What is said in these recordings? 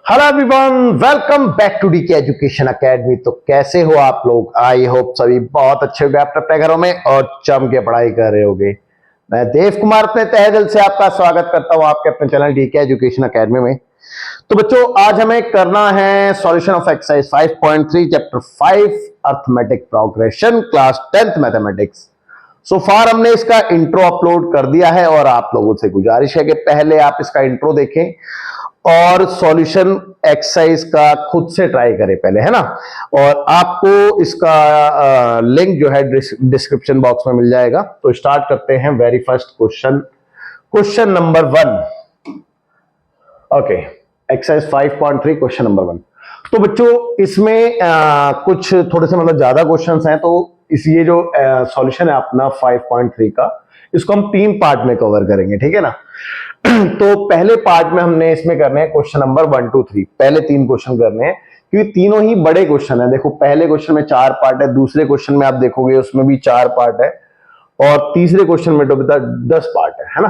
Hello everyone, welcome back to DK education academy. तो कैसे हो आप लोग? आई होप सभी बहुत अच्छे होंगे अपने घरों में और जम के पढ़ाई कर रहे होंगे। मैं देव कुमार अपने तहे दिल से आपका स्वागत करता हूं आपके अपने चैनल डीके एजुकेशन एकेडमी में। तो बच्चों, आज हमें करना है solution of exercise 5.3 chapter 5 arithmetic progression class 10th mathematics. So far हमने इसका इंट्रो अपलोड कर दिया है और आप लोगों से गुजारिश है कि पहले आप इसका इंट्रो देखें और सॉल्यूशन एक्सरसाइज का खुद से ट्राई करें पहले, है ना। और आपको इसका लिंक जो है डिस्क्रिप्शन बॉक्स में मिल जाएगा। तो स्टार्ट करते हैं very first question number 1। Okay, exercise 5.3 question number 1। तो बच्चों, इसमें कुछ थोड़े से मतलब ज्यादा क्वेश्चंस हैं। तो ये जो सॉल्यूशन है अपना 5.3 का, इसको हम 3 पार्ट में कवर करेंगे, ठीक है ना। तो पहले पार्ट में हमने इसमें करने हैं क्वेश्चन नंबर 1 2 3। पहले 3 क्वेश्चन करने हैं क्योंकि तीनों ही बड़े क्वेश्चन है। देखो, पहले क्वेश्चन में 4 पार्ट है, दूसरे क्वेश्चन में आप देखोगे उसमें भी 4 पार्ट है और तीसरे क्वेश्चन में तो बेटा 10 पार्ट है ना।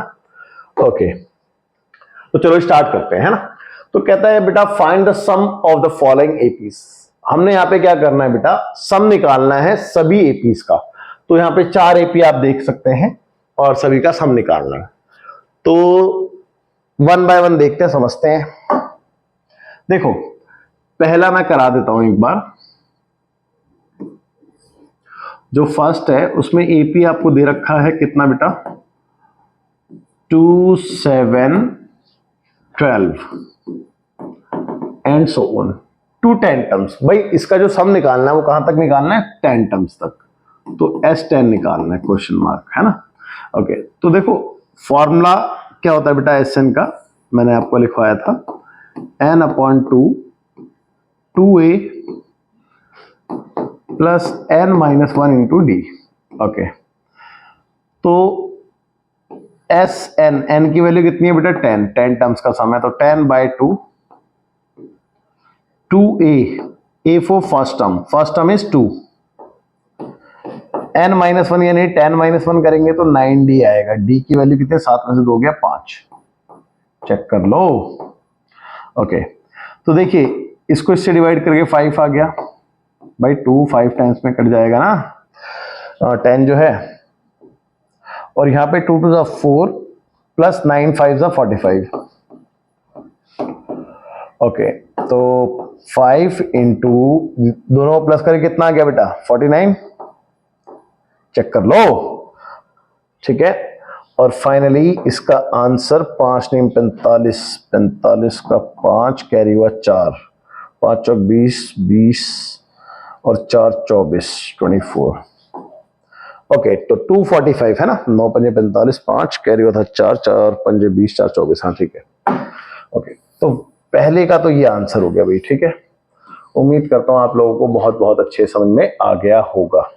ओके, तो चलो स्टार्ट करते हैं, है ना। तो कहता है बेटा find the sum of the following APs. हमने यहाँ पे क्या करना है बेटा, सम निकालना है सभी एपीज का। तो यहाँ पे 4 एपी आप देख सकते हैं और सभी का सम निकालना है। तो 1 बाय 1 देखते हैं, समझते हैं। देखो, पहला मैं करा देता हूं एक बार। जो फर्स्ट है उसमें एपी आपको दे रखा है कितना बेटा, 2 7 12 and so on to 10 terms. भाई इसका जो सम निकालना है वो कहां तक निकालना है, 10 टर्म्स तक। तो S10 निकालना है, क्वेश्चन मार्क, है ना। ओके, तो देखो फॉर्मूला क्या होता है बेटा SN का, मैंने आपको लिखवाया था n/2 2a plus n-1 into D. Okay, तो SN, n की वैल्यू कितनी है बेटा, 10 टर्म्स का सम है। तो 10/2 2a, a for first term is 2, n-1 यानी 10-1 करेंगे तो 9d आएगा। d की वैल्यू कितनी, 7 में से 2 गया 5, चेक कर लो। ओके, तो देखिए इसको इससे डिवाइड करके 5 आ गया भाई, 2 5 टाइम्स में कट जाएगा ना 10 जो है, और यहाँ पे 2 2 जा 4 प्लस 9 5 जा 45। ओके, तो 5 इंटू दोनों प्लस करके कितना आ गया बेटा, 49, चेक कर लो, ठीक है। और फाइनली इसका आंसर 5 9 45, 45 का 5 कैरी हुआ 4, 5 चौक 20 20 और 4 24 24। ओके, तो 245 है ना, 9 5 45, 5 कैरी हुआ था 4, 4 5 20 4 24, हाँ ठीक है। ओके, तो पहले का तो ये आंसर हो गया भाई, ठीक है। उम्मीद करता हूं आप लोगों को बहुत बहुत अच्छे समझ में आ गया होगा,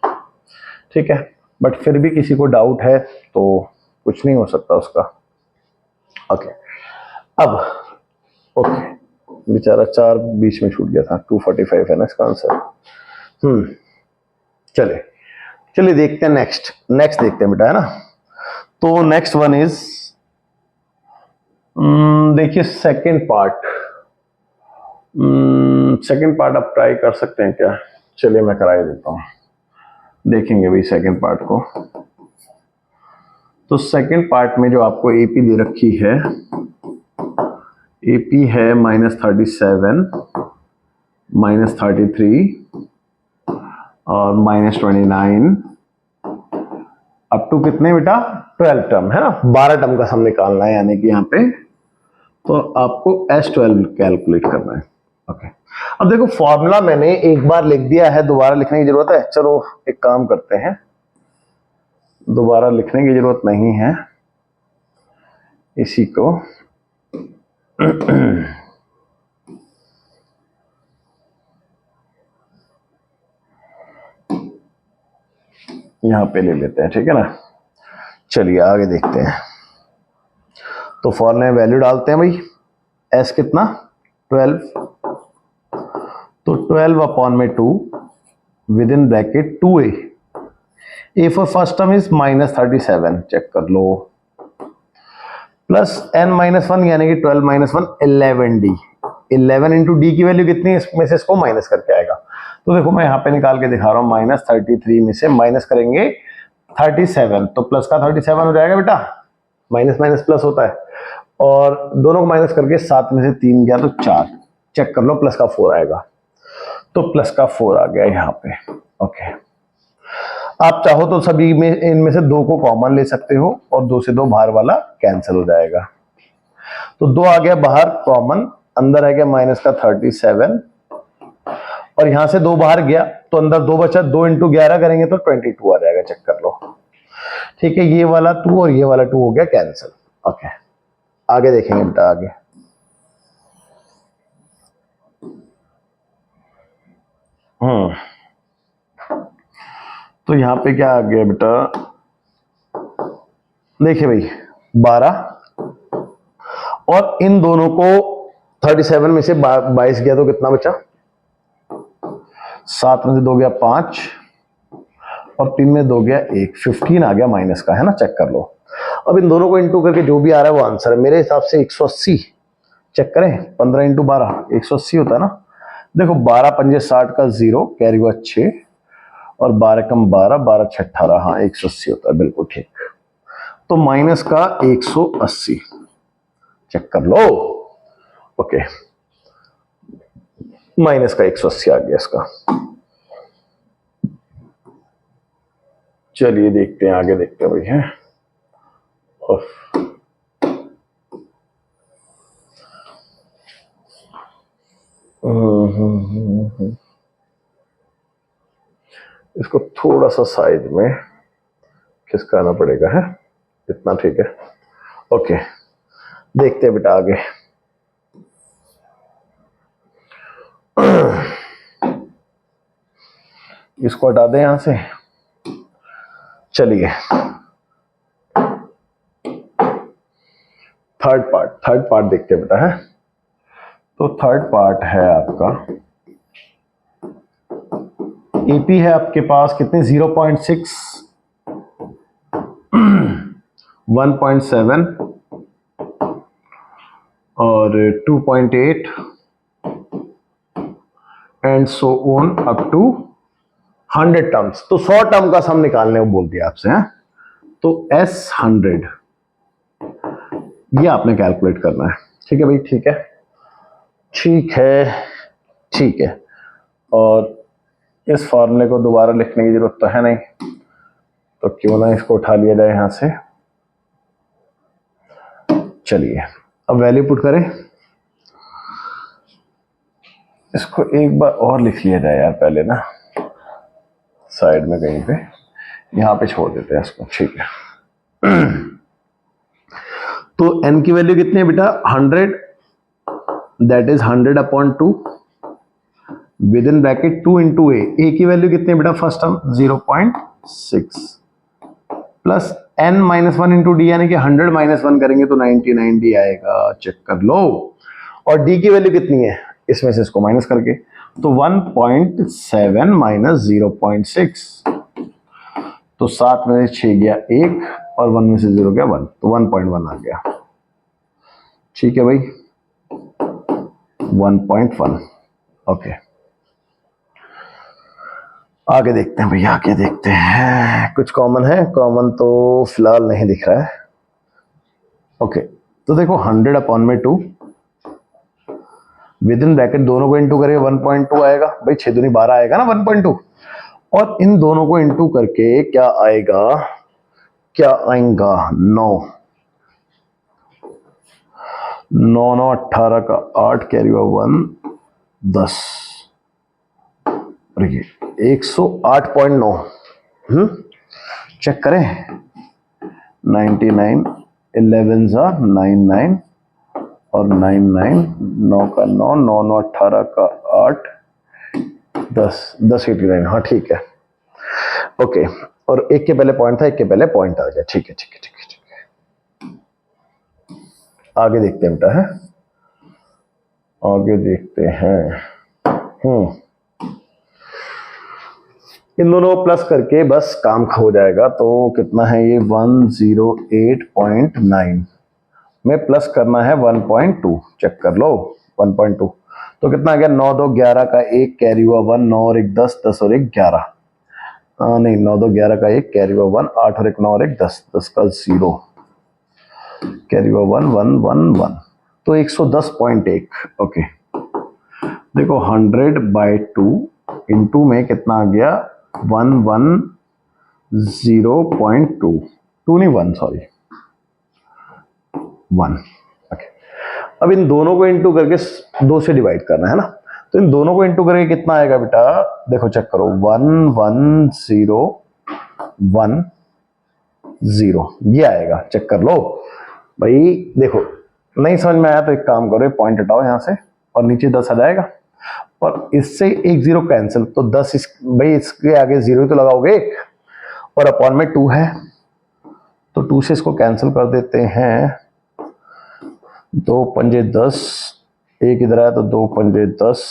ठीक है। बट फिर भी किसी को डाउट है तो कुछ नहीं हो सकता उसका। ओके, अब ओके, बेचारा 4 बीच में छूट गया था, 245 है ना इसका आंसर। चलिए देखते हैं नेक्स्ट देखते हैं बेटा, है ना। तो नेक्स्ट वन इज, देखिए सेकंड पार्ट आप ट्राई कर सकते हैं क्या? चलिए मैं करा ही देता हूं, देखेंगे भाई सेकंड पार्ट को। तो सेकंड पार्ट में जो आपको एपी दे रखी है, एपी है -37 -33 और -29 अप टू कितने बेटा, 12 टर्म, है ना। 12 टर्म का सम निकालना है, यानी कि यहाँ पे तो आपको S12 कैलकुलेट करना है। ओके, अब देखो फॉर्मूला मैंने एक बार लिख दिया है, दोबारा लिखने की जरूरत है? चलो एक काम करते हैं, दोबारा लिखने की जरूरत नहीं है, इसी को यहां पे ले लेते हैं, ठीक है ना। चलिए आगे देखते हैं। तो फॉर्मूले में वैल्यू डालते हैं भाई, S कितना 12, तो 12/2 with in bracket 2a, a for first term is -37, check कर लो, प्लस n-1 यानी कि 12 - 1 11d, 11 इंटू डी की वैल्यू कितनी है, इसमें से इसको माइनस करके आएगा। तो देखो मैं यहाँ पे निकाल के दिखा रहा हूँ, -33 में से माइनस करेंगे 37, तो प्लस का 37 हो जाएगा बेटा, माइनस माइनस प्लस होता है, और दोनों को माइनस करके 7 में से 3 गया तो 4, चेक कर लो, प्लस का 4 आएगा, तो प्लस का 4 आ गया यहाँ पे। ओके, आप चाहो तो सभी में इनमें से 2 को कॉमन ले सकते हो और 2 से 2 बाहर वाला कैंसिल हो जाएगा, तो 2 आ गया बाहर कॉमन, अंदर आ गया माइनस का 37, और यहां से 2 बाहर गया तो अंदर 2 बचा, 2 इंटू 11 करेंगे तो 22 आ जाएगा, चेक कर लो। ठीक है, ये वाला 2 और ये वाला 2 हो गया कैंसिल। ओके, आगे देखेंगे बेटा, आगे तो यहां पे क्या आ गया बेटा, देखिए भाई 12, और इन दोनों को 37 में से 22 गया तो कितना बचा, 7 में से 2 गया 5, और 3 में 2 गया 1, 15 आ गया माइनस का, है ना, चेक कर लो। अब इन दोनों को इंटू करके जो भी आ रहा है वो आंसर है, मेरे हिसाब से 180, चेक करें, 15 इंटू 12 180 होता है ना। देखो 12 पंजे 60 का 0 कैरी हुआ 6, और 12 कम 12, 12 6 18, हाँ 180 होता है, बिल्कुल ठीक। तो माइनस का 180, चेक कर लो। ओके, माइनस का 180 आ गया इसका। चलिए देखते हैं, आगे देखते हैं भाई, है इसको थोड़ा सा साइड में खिसकाना पड़ेगा, है इतना, ठीक है। ओके, देखते हैं बेटा आगे। इसको हटा दें यहां से, चलिए थर्ड पार्ट देखते हैं बेटा, है तो थर्ड पार्ट है आपका, एपी है आपके पास कितने, 0.6, 1.7 और 2.8 and so on up to 100 terms. तो 100 टर्म का सम निकालने को बोल दिया आपसे, है तो S100 ये आपने कैलकुलेट करना है। ठीक है भाई, ठीक है, ठीक है, ठीक है। और इस फॉर्मूले को दोबारा लिखने की जरूरत तो है नहीं, तो क्यों ना इसको उठा लिया जाए यहां से। चलिए अब वैल्यू पुट करें, इसको एक बार और लिख लिया जाए यार, पहले ना साइड में कहीं पे, यहां पे छोड़ देते हैं इसको, ठीक है। तो n की वैल्यू कितनी है बेटा, 100, that is 100/2 with in bracket 2 into a की वैल्यू कितनी है बेटा, first term 0.6 plus n -1 into d, यानी कि 100 -1 करेंगे तो 99 डी आएगा, चेक कर लो। और d की वैल्यू कितनी है, इसमें से इसको माइनस करके, तो 1.7 माइनस 0.6, तो 7 में से 6 गया 1 और 1 में से 0 गया 1, तो 1.1 आ गया। ठीक है भाई, 1.1। ओके, आगे देखते हैं भैया, आगे देखते हैं, कुछ कॉमन है, कॉमन तो फिलहाल नहीं दिख रहा है। ओके, तो देखो 100/2 विद इन ब्रैकेट दोनों को इंटू करें 1.2 आएगा भाई, 6 दूनी 12 आएगा ना 1.2, और इन दोनों को इंटू करके क्या आएगा, क्या आएगा 9 9 18 का 8 कैरी हुआ 1 10, और ये 108.9, चेक करें, 99 11 जा 99 और 99 9 का 9 9 9 18 का 8 10 10 89, हाँ ठीक है। ओके, और एक के पहले पॉइंट था, एक के पहले पॉइंट आ गया, ठीक है ठीक है ठीक है ठीक है। आगे देखते हैं बेटा, है आगे देखते हैं। इन दोनों को प्लस करके बस काम हो जाएगा, तो कितना है ये 108.9 में प्लस करना है 1.2, चेक कर लो 1.2, तो कितना आ गया, 9 2 11 का 1 कैरी हुआ 1, 9 और 1 10, 10 और 1 11, नहीं 9 2 11 का 1 कैरी हुआ 1, 8 और 1 9 और 1 10, 10 का 0 कैरी हुआ 1 1 1 1, तो 110.1। ओके देखो 100/2 इंटू में कितना आ गया 110.2, 2 नहीं 1 सॉरी 1। ओके अब इन दोनों को इंटू करके 2 से डिवाइड करना है ना, तो इन दोनों को इंटू करके कितना आएगा बेटा, देखो चेक करो 11010 ये आएगा, चेक कर लो भाई। देखो नहीं समझ में आया तो एक काम करो, पॉइंट हटाओ यहां से और नीचे 10 आ जाएगा और इससे एक 0 कैंसिल, तो 10 भाई इसके आगे 0 ही तो लगाओगे और अपॉन में 2 है तो 2 से इसको कैंसिल कर देते हैं, 2 पंजे 10, एक इधर आया तो 2 पंजे 10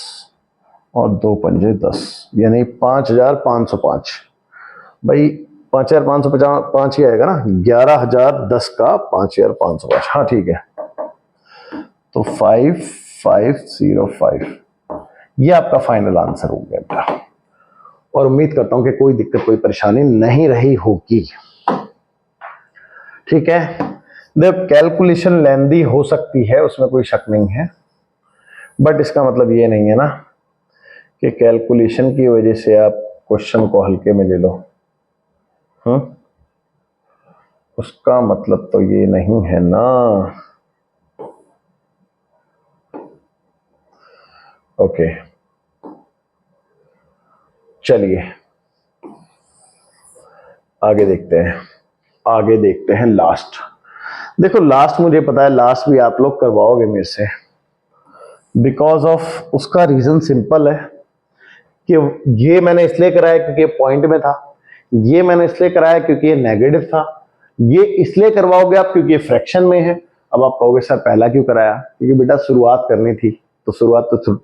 और 2 पंजे 10, यानी 5505। भाई 5550 ही आएगा ना, 11,010 का 5505। हाँ ठीक है, तो 5505 ये आपका फाइनल आंसर हो गया बेटा, और उम्मीद करता हूं कि कोई दिक्कत कोई परेशानी नहीं रही होगी। ठीक है, देखो कैलकुलेशन लेंदी हो सकती है, उसमें कोई शक नहीं है, बट इसका मतलब ये नहीं है ना कि कैलकुलेशन की वजह से आप क्वेश्चन को हल्के में ले लो। उसका मतलब तो ये नहीं है ना। ओके चलिए आगे देखते हैं, लास्ट। देखो लास्ट मुझे पता है, लास्ट भी आप लोग करवाओगे मेरे से, बिकॉज ऑफ उसका रीजन सिंपल है कि ये मैंने इसलिए कराया क्योंकि पॉइंट में था, ये मैंने इसलिए कराया क्योंकि ये नेगेटिव था, ये इसलिए करवाओगे आप क्योंकि ये फ्रैक्शन में है। अब आप कहोगे सर पहला क्यों कराया, क्योंकि बेटा शुरुआत करनी थी, तो शुरुआत तो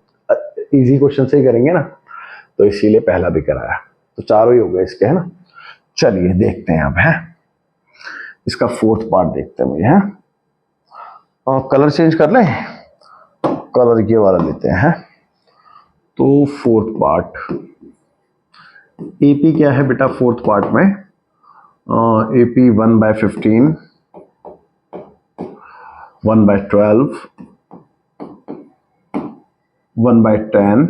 इजी क्वेश्चन से ही करेंगे ना, तो इसीलिए पहला भी कराया, तो चारों ही हो गए इसके, है ना। चलिए देखते हैं अब, है इसका फोर्थ पार्ट देखते हैं मुझे, है और कलर चेंज कर लें, कलर ये वाला लेते हैं। तो फोर्थ पार्ट एपी क्या है बेटा, फोर्थ पार्ट में AP 1/15, 1/12, 1/10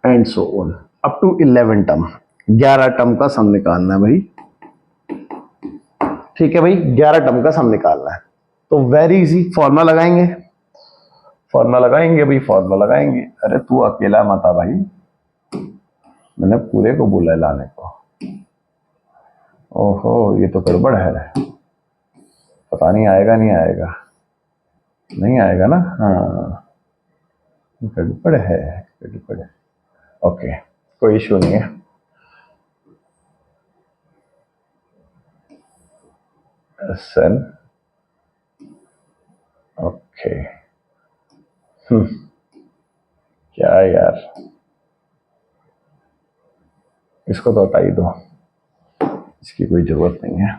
and so on up to 11 term, 11 term का सम निकालना है भाई। ठीक है भाई, 11 टर्म का सम निकालना है, तो वेरी इजी, फॉर्मूला लगाएंगे भाई, फॉर्मूला लगाएंगे। अरे तू अकेला मत आ भाई, मैंने पूरे को बोला लाने को। ओहो ये तो गड़बड़ है, पता नहीं आएगा नहीं आएगा, नहीं आएगा ना, हाँ गड़बड़ है। ओके कोई इशू नहीं है। SN ओके क्या यार, इसको तो हटा ही दो, इसकी कोई जरूरत नहीं है।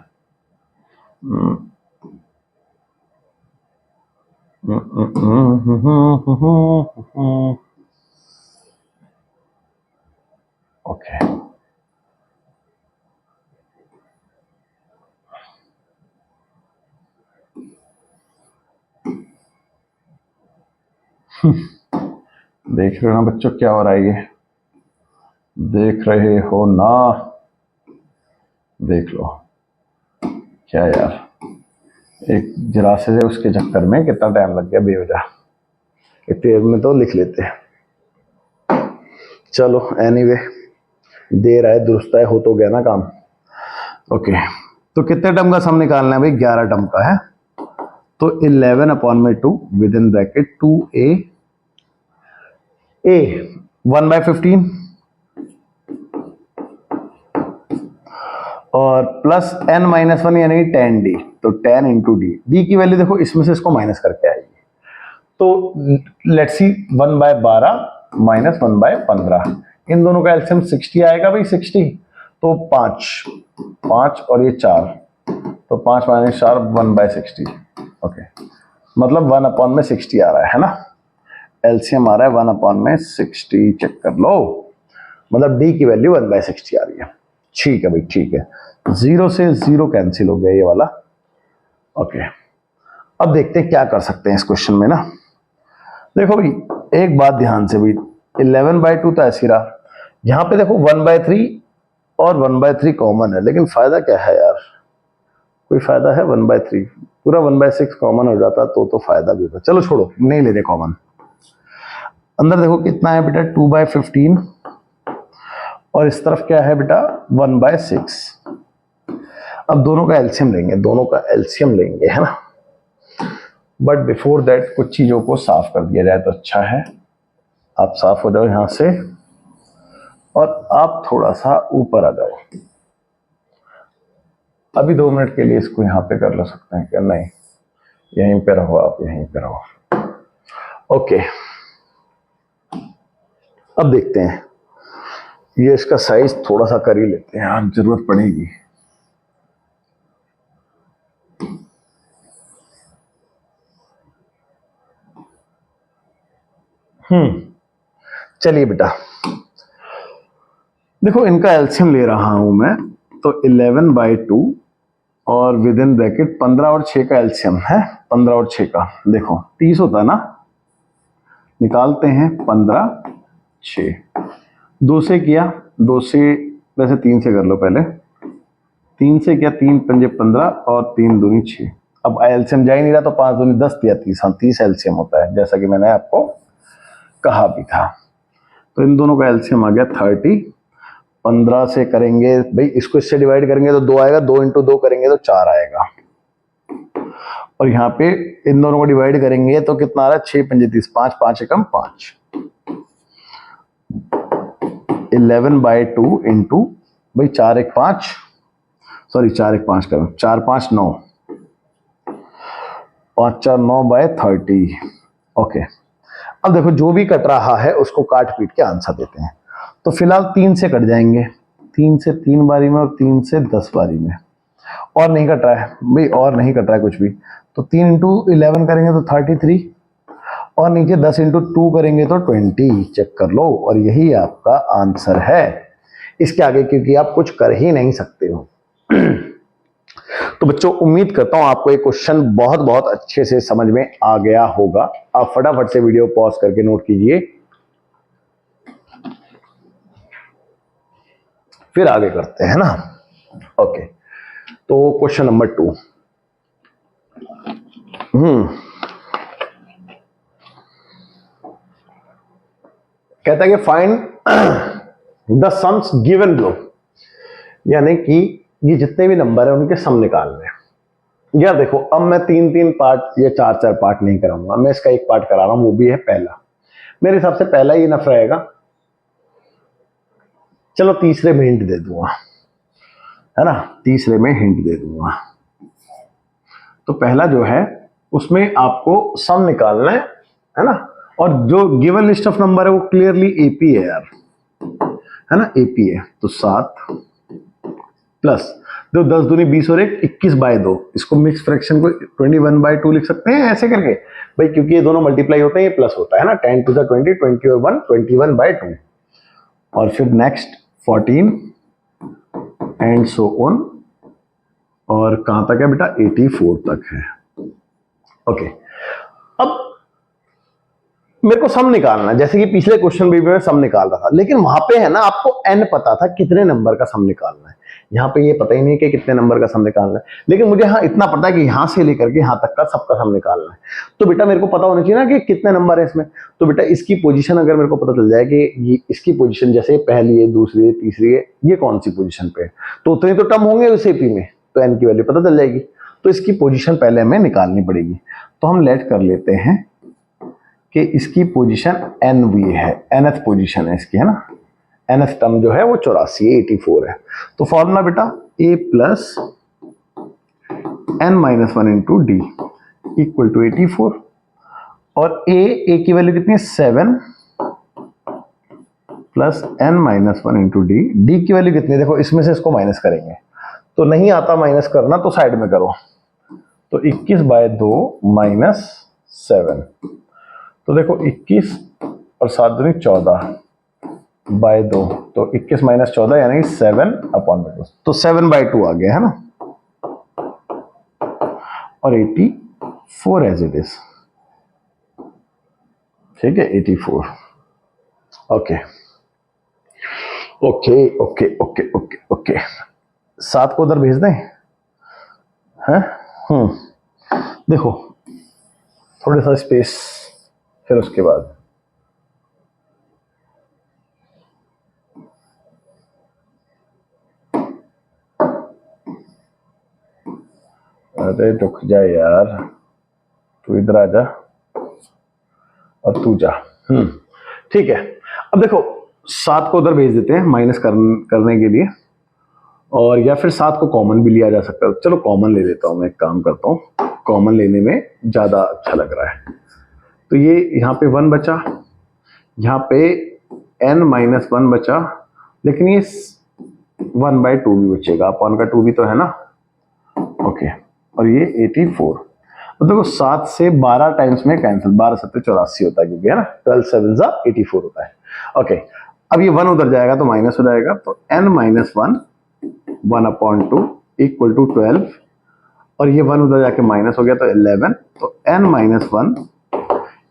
ओके देख रहे हो ना बच्चों क्या हो रहा है, ये देख रहे हो ना, देख लो क्या यार, एक जरा से उसके चक्कर में कितना टाइम लग गया बेवजह, इतने में तो लिख लेते हैं। चलो एनीवे देर आए दुरुस्त आए, हो तो गया ना काम। ओके तो कितने टर्म का सम निकालना है भाई, 11 टर्म का है, तो 11/2 विद इन ब्रैकेट 2a 1/15 और प्लस n-1 यानी 10d, तो 10 इंटू डी की वैल्यू देखो इसमें से इसको माइनस करके आएगी, तो लेट्स सी 1/12 माइनस 1/15, इन दोनों का एलसीएम 60 आएगा भाई, 60 तो 5 और ये 4, तो 5 - 4 1/60। ओके मतलब 1/60 आ रहा है ना। एलसीएम आ रहा है 1/60, चेक कर लो, मतलब डी की वैल्यू 1/60 आ रही है। ठीक है भाई, ठीक है, 0 से 0 कैंसिल हो गया ये वाला। ओके, अब देखते हैं क्या कर सकते हैं इस क्वेश्चन में ना। देखो भाई एक बात ध्यान से भाई, 11/2 तो ऐसी रहा, यहां पे देखो 1/3 और 1/3 कॉमन है, लेकिन फायदा क्या है यार, कोई फायदा है? 1/3 पूरा 1/6 कॉमन हो जाता तो फायदा भी होता। चलो छोड़ो, नहीं ले रहे कॉमन। अंदर देखो कितना है बेटा, 2/15, और इस तरफ क्या है बेटा, 1/6। अब दोनों का एलसीएम लेंगे, दोनों का एलसीएम लेंगे, है ना। बट बिफोर दैट कुछ चीजों को साफ कर दिया जाए तो अच्छा है। आप साफ हो जाओ यहां से, और आप थोड़ा सा ऊपर आ जाओ। अभी 2 मिनट के लिए इसको यहाँ पे कर लो सकते हैं क्या? नहीं, यहीं पे रहो आप, यहीं पे रहो। ओके, अब देखते हैं, ये इसका साइज थोड़ा सा कर ही लेते हैं, आप जरूरत पड़ेगी। चलिए बेटा, देखो इनका एलसीएम ले रहा हूं मैं, तो 11/2 और विद इन ब्रैकेट 15 और 6 का एलसीएम है, 15 और 6 का देखो 30 होता है ना, निकालते हैं 15 6, 2 से किया, 2 से वैसे 3 से कर लो पहले, 3 से किया, 3 पंजे 15 और 3 दूनी 6। अब एलसीएम जा ही नहीं रहा, तो 5 दूनी 10 दिया 30, हाँ 30 एलसीएम होता है, जैसा कि मैंने आपको कहा भी था। तो इन दोनों का एलसीएम आ गया 30। 15 से करेंगे भाई, इसको इससे डिवाइड करेंगे तो 2 आएगा, 2 × 2 करेंगे तो 4 आएगा, और यहाँ पे इन दोनों को डिवाइड करेंगे तो कितना आ रहा है, 6 पंजे 30, 5 5 एकम 5, 11/2 इंटू भाई 4 1 5, सॉरी 4 1 5 करो, 4 5 9, 5 4 9/30। ओके, अब देखो जो भी कट रहा है उसको काट पीट के आंसर देते हैं। तो फिलहाल 3 से कट जाएंगे, 3 से 3 बारी में और 3 से 10 बारी में, और नहीं कट रहा है भाई, और नहीं कट रहा है कुछ भी, तो 3 × 11 करेंगे तो 33, और नीचे 10 × 2 करेंगे तो 20, चेक कर लो, और यही आपका आंसर है। इसके आगे क्योंकि आप कुछ कर ही नहीं सकते हो। तो बच्चों उम्मीद करता हूं आपको ये क्वेश्चन बहुत बहुत अच्छे से समझ में आ गया होगा। आप फटाफट से वीडियो पॉज करके नोट कीजिए, फिर आगे करते हैं ना। ओके, तो क्वेश्चन नंबर 2, कहता है कि find the sums given below, यानी कि ये जितने भी नंबर है उनके सम निकालने हैं। यार देखो, अब मैं 3 पार्ट या 4 पार्ट नहीं कराऊंगा, मैं इसका एक पार्ट करा रहा हूं, वो भी है पहला। मेरे हिसाब से पहला ही इनफ रहेगा, चलो तीसरे में हिंट दे दूंगा, है ना, तीसरे में हिंट दे दूंगा। तो पहला जो है उसमें आपको सम निकालना है ना, और जो गिवन लिस्ट ऑफ नंबर है वो क्लियरली एपी है यार, है ना, एपी है। तो 7 प्लस 10 दूनी 20 और 1 21/2, इसको मिक्स फ्रैक्शन को 21/2 लिख सकते हैं ऐसे करके भाई, क्योंकि ये दोनों मल्टीप्लाई होते हैं, ये प्लस होता है ना, 10 to the 20, 20 और 1 21/2, और फिर नेक्स्ट 14 एंड सो ऑन, और कहां तक है बेटा, 84 तक है। ओके, अब मेरे को सम निकालना है, जैसे कि पिछले क्वेश्चन भी मैं सम निकाल रहा था, लेकिन वहां पे है ना आपको n पता था कितने नंबर का सम निकालना है, यहाँ पे ये पता ही नहीं कि कितने नंबर का सम निकालना है, लेकिन मुझे हाँ इतना पता है कि यहां से लेकर के यहां तक का सबका सम निकालना है। तो बेटा मेरे को पता होना चाहिए ना कि कितने नंबर है इसमें। तो बेटा इसकी पोजीशन अगर मेरे को पता चल जाए कि इसकी पोजीशन जैसे पहली है, दूसरी है, तीसरी है, ये कौन सी पोजीशन पे है, तो उतने तो टर्म होंगे उस एपी में, तो n की वैल्यू पता चल जाएगी। तो इसकी पोजीशन पहले हमें निकालनी पड़ेगी। तो हम लेट कर लेते हैं कि इसकी पोजीशन nv है, nth पोजीशन है इसकी, है ना, nth टर्म जो है वो 84 है, 84 है। तो फॉर्मूला बेटा a plus n-1 into d equal to 84, और a की वैल्यू कितनी है, 7 plus n-1 into d, d की वैल्यू कितनी है, देखो इसमें से इसको माइनस करेंगे, तो नहीं आता माइनस करना तो साइड में करो, तो 21/2 - 7, तो देखो 21 और 7 दूनी 14 बाय 2, तो 21 माइनस 14 यानी 7/2, तो 7/2 आ गया है ना, और 84 एज इट इज। ठीक है, 84। Okay okay okay okay okay okay, 7 को उधर भेज दें हैं। देखो थोड़ा सा स्पेस, फिर उसके बाद अरे रुक जा यार, तू इधर आ जा और तू जा। ठीक है, अब देखो 7 को उधर भेज देते हैं माइनस करने के लिए, और या फिर 7 को कॉमन भी लिया जा सकता है। चलो कॉमन ले लेता हूं, मैं एक काम करता हूं, कॉमन लेने में ज्यादा अच्छा लग रहा है। तो ये यहाँ पे 1 बचा, यहाँ पे n-1 बचा, लेकिन ये 1/2 भी बचेगा, अपॉन का 2 भी तो है ना। ओके, और ये 84, तो देखो 7 से 12 टाइम्स में कैंसिल, 12 7 84 होता है, क्योंकि है ना 12 7 84 होता है। ओके, अब ये 1 उधर जाएगा तो माइनस हो जाएगा, तो n-1 1/2 इक्वल टू 12, और ये 1 उधर जाके माइनस हो गया तो 11, तो n-1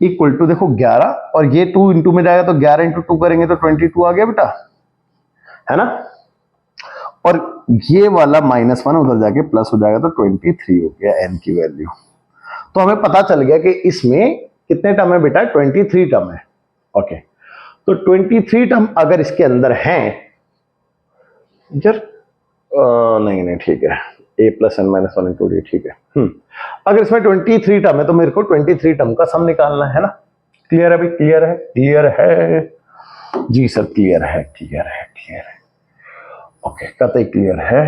इक्वल टू देखो 11, और ये 2 इंटू में जाएगा तो 11 इंटू 2 करेंगे तो 22 आ गया बेटा, है ना। और ये वाला -1 उधर जाके प्लस हो जाएगा तो 23 हो गया n की वैल्यू। तो हमें पता चल गया कि इसमें कितने टर्म है बेटा, 23 टर्म है। ओके, तो 23 टर्म अगर इसके अंदर हैं यार, नहीं नहीं ठीक है, a + n-1 इंटू d, ठीक है। अगर इसमें 23 टर्म है तो मेरे को 23 टर्म का सम निकालना है ना। क्लियर है भाई, क्लियर है, क्लियर है जी सर, क्लियर है, क्लियर है, क्लियर है। ओके, कतई क्लियर है।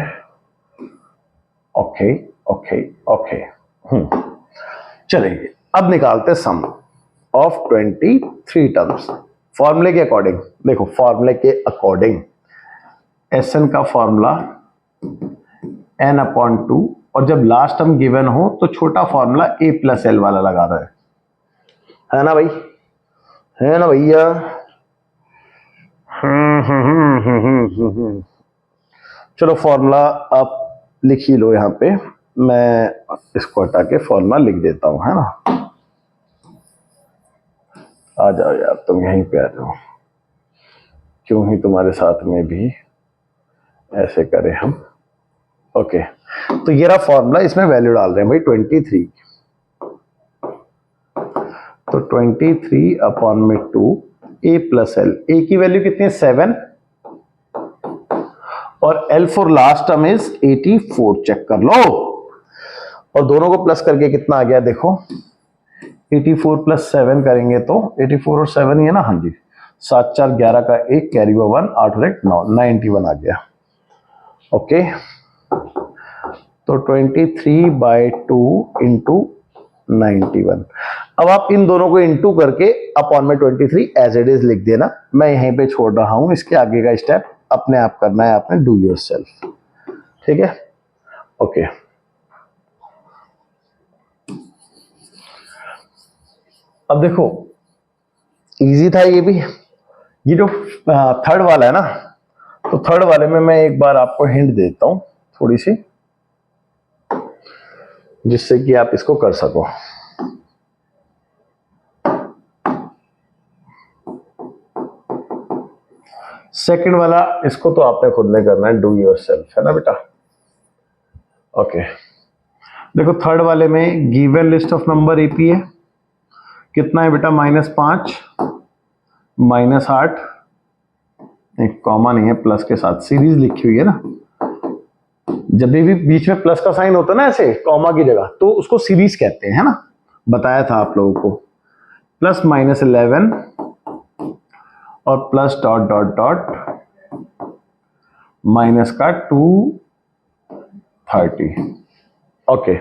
ओके ओके ओके, चलिए अब निकालते सम ऑफ 23 टर्म्स फॉर्मूले के अकॉर्डिंग। देखो फॉर्मूले के अकॉर्डिंग Sn का फॉर्मूला n/2, और जब लास्ट टर्म गिवन हो तो छोटा फॉर्मूला a + l वाला लगा रहा है ना भाई, है ना भैया। चलो फॉर्मूला आप लिख ही लो यहाँ पे, मैं इसको हटा के फॉर्मूला लिख देता हूं, है ना। आ जाओ यार, तुम यहीं पे आ जाओ, क्यों ही तुम्हारे साथ में भी ऐसे करें हम। ओके, तो ये रहा फॉर्मूला, इसमें वैल्यू डाल रहे हैं भाई 23, तो 23/2 a + l, a की वैल्यू कितनी है 7, और l for last term is 84, check कर लो, और दोनों को प्लस करके कितना आ गया देखो, 84 + 7 करेंगे तो 84 और 7 ही है ना, हाँ जी, 7 4 11 का 1 कैरी 1, 8 और 1 9, 91 आ गया। ओके, तो 23/2 इंटू 91। अब आप इन दोनों को इंटू करके अपॉन में 23 एज इट इज लिख देना, मैं यहीं पे छोड़ रहा हूं, इसके आगे का स्टेप अपने आप करना है आपने, डू योरसेल्फ। ठीक है, ओके। अब देखो इजी था ये भी, ये जो थर्ड वाला है ना, तो थर्ड वाले में मैं एक बार आपको हिंट देता हूं थोड़ी सी, जिससे कि आप इसको कर सको। सेकंड वाला इसको तो आपने खुद ने करना है, डू योरसेल्फ, है ना बेटा। ओके, देखो थर्ड वाले में given list of number AP है, कितना है बेटा, -5 -8, एक कॉमा नहीं है, प्लस के साथ सीरीज लिखी हुई है ना, जब भी बीच में प्लस का साइन होता है ना ऐसे कॉमा की जगह, तो उसको सीरीज कहते हैं, है ना, बताया था आप लोगों को। +-11 और plus dot dot dot minus का 230। ओके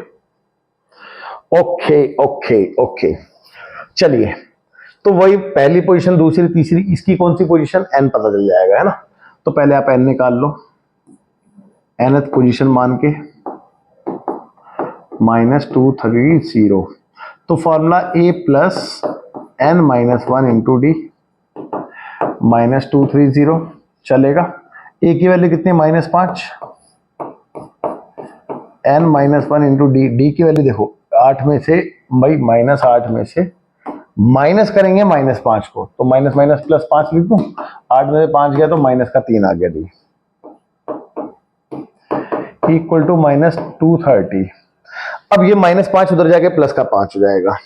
ओके ओके ओके, चलिए, तो वही पहली पोजीशन, दूसरी, तीसरी, इसकी कौन सी पोजीशन, n पता चल जाएगा, है ना। तो पहले आप n निकाल लो, nth पोजीशन मान के -230, तो formula a + n minus one into D -230 चलेगा। ए की वैल्यू कितनी, -5, n minus one into d, d की वैल्यू देखो 8 में से भाई -8 में से माइनस करेंगे -5 को, तो माइनस माइनस प्लस 5 लिख दूं, 8 में से 5 गया तो माइनस का 3 आ गया, डी इक्वल टू -230। अब ये -5 उधर जाके प्लस का 5 हो जाएगा,